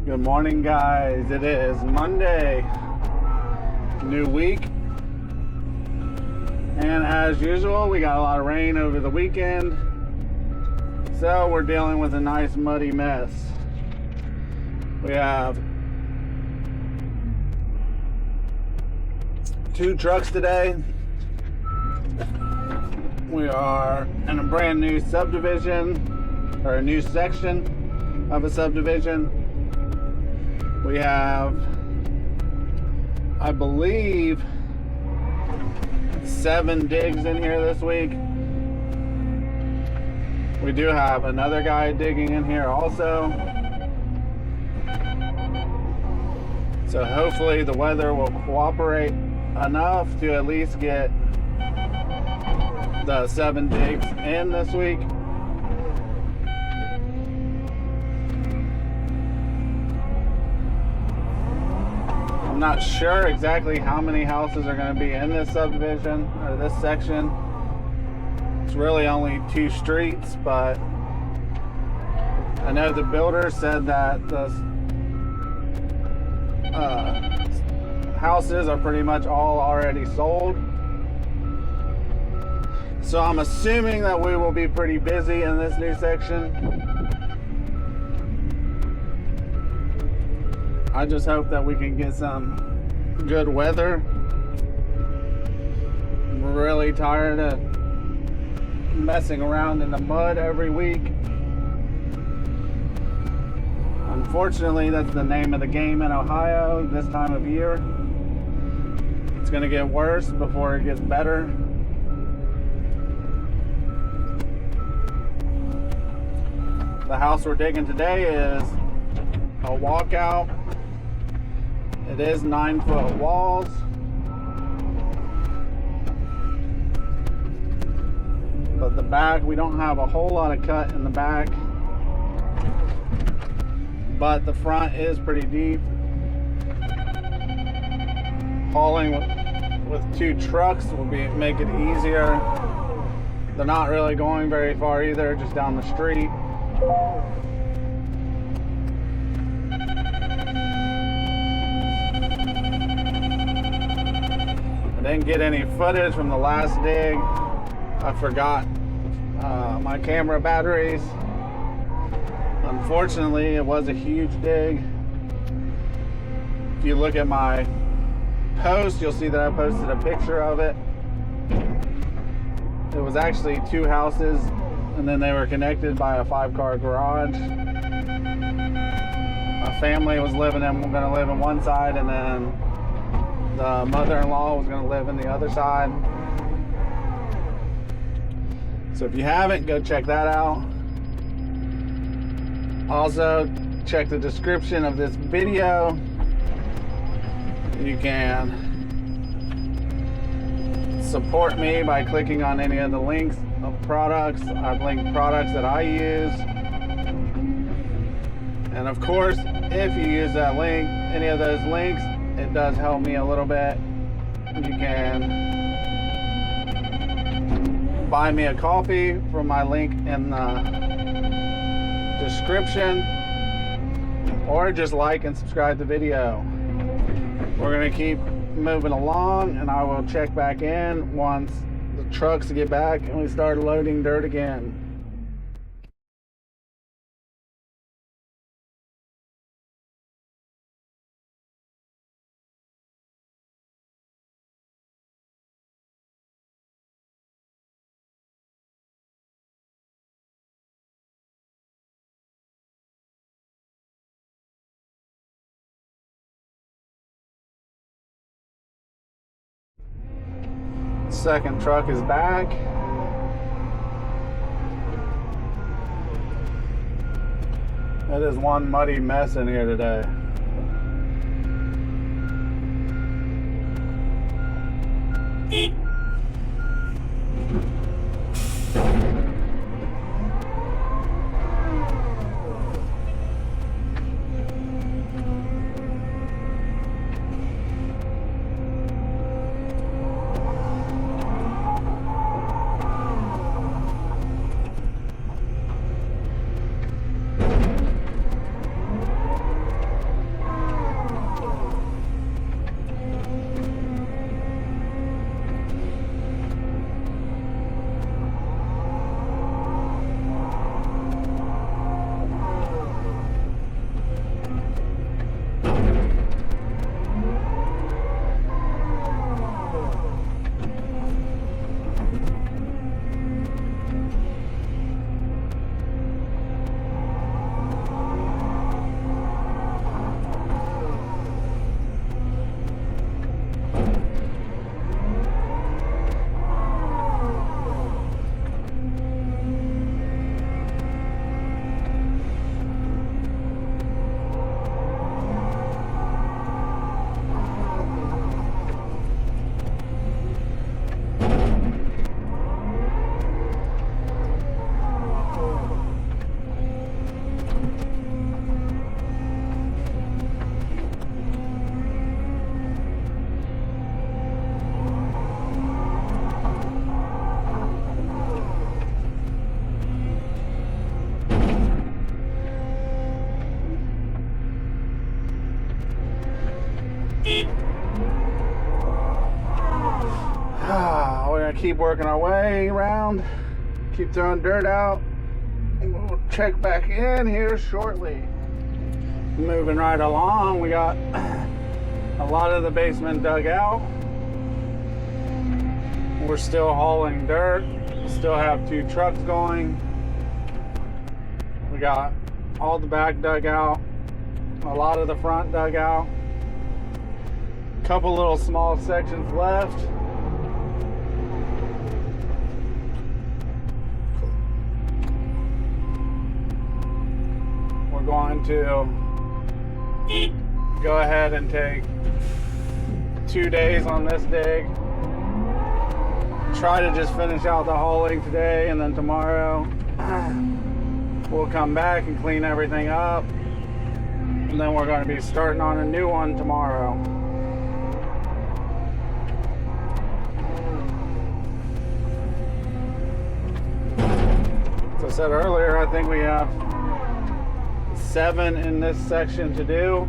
Good morning, guys. It is Monday, new week, and as usual, we got a lot of rain over the weekend, so we're dealing with a nice muddy mess. We have 2 trucks today. We are in a brand new subdivision, or a new section of a subdivision. We have, I believe, 7 digs in here this week. We do have another guy digging in here also. So hopefully the weather will cooperate enough to at least get the 7 digs in this week. I'm not sure exactly how many houses are going to be in this subdivision or this section. It's really only 2 streets, but I know the builder said that the houses are pretty much all already sold. So I'm assuming that we will be pretty busy in this new section. I just hope that we can get some good weather. I'm really tired of messing around in the mud every week. Unfortunately, that's the name of the game in Ohio this time of year. It's going to get worse before it gets better. The house we're digging today is a walkout. It is 9-foot walls. But the back, we don't have a whole lot of cut in the back. But the front is pretty deep. Hauling with 2 trucks will make it easier. They're not really going very far either, just down the street. I didn't get any footage from the last dig. I forgot my camera batteries. Unfortunately, it was a huge dig. If you look at my post, you'll see that I posted a picture of it. It was actually 2 houses, and then they were connected by a 5-car garage. My family was going to live in one side, and then the mother-in-law was going to live in the other side. So if you haven't, go check that out. Also, check the description of this video. You can support me by clicking on any of the links of products. I've linked products that I use. And of course, if you use that link, any of those links, it does help me a little bit. You can buy me a coffee from my link in the description, or just like and subscribe the video. We're going to keep moving along, and I will check back in once the trucks get back and we start loading dirt again. Second truck is back. It is one muddy mess in here today. gonna keep working our way around, keep throwing dirt out. We'll check back in here shortly. Moving right along, we got a lot of the basement dug out. We're still hauling dirt, still have 2 trucks going. We got all the back dug out, a lot of the front dug out, a couple little small sections left. We're going to go ahead and take 2 days on this dig. Try to just finish out the hauling today, and then tomorrow we'll come back and clean everything up, and then we're going to be starting on a new one tomorrow. As I said earlier, I think we have 7 in this section to do.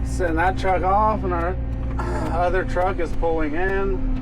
Send that truck off, and our other truck is pulling in.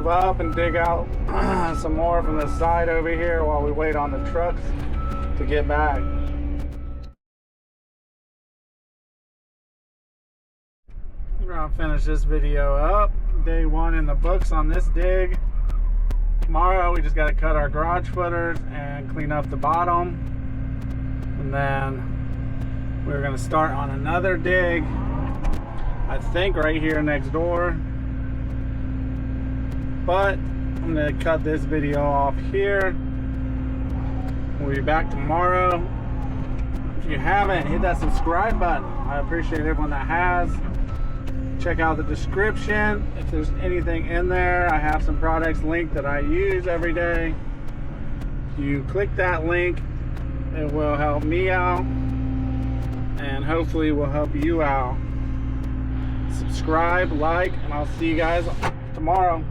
move up and dig out some more from the side over here while we wait on the trucks to get back. We're gonna finish this video up. Day 1 in the books on this dig. Tomorrow we just got to cut our garage footers and clean up the bottom, and then we're gonna start on another dig, I think right here next door. But I'm gonna cut this video off here. We'll be back tomorrow. If you haven't, hit that subscribe button. I appreciate everyone that has. Check out the description if there's anything in there. I have some products linked that I use every day. If you click that link, it will help me out and hopefully will help you out. Subscribe, like, and I'll see you guys tomorrow.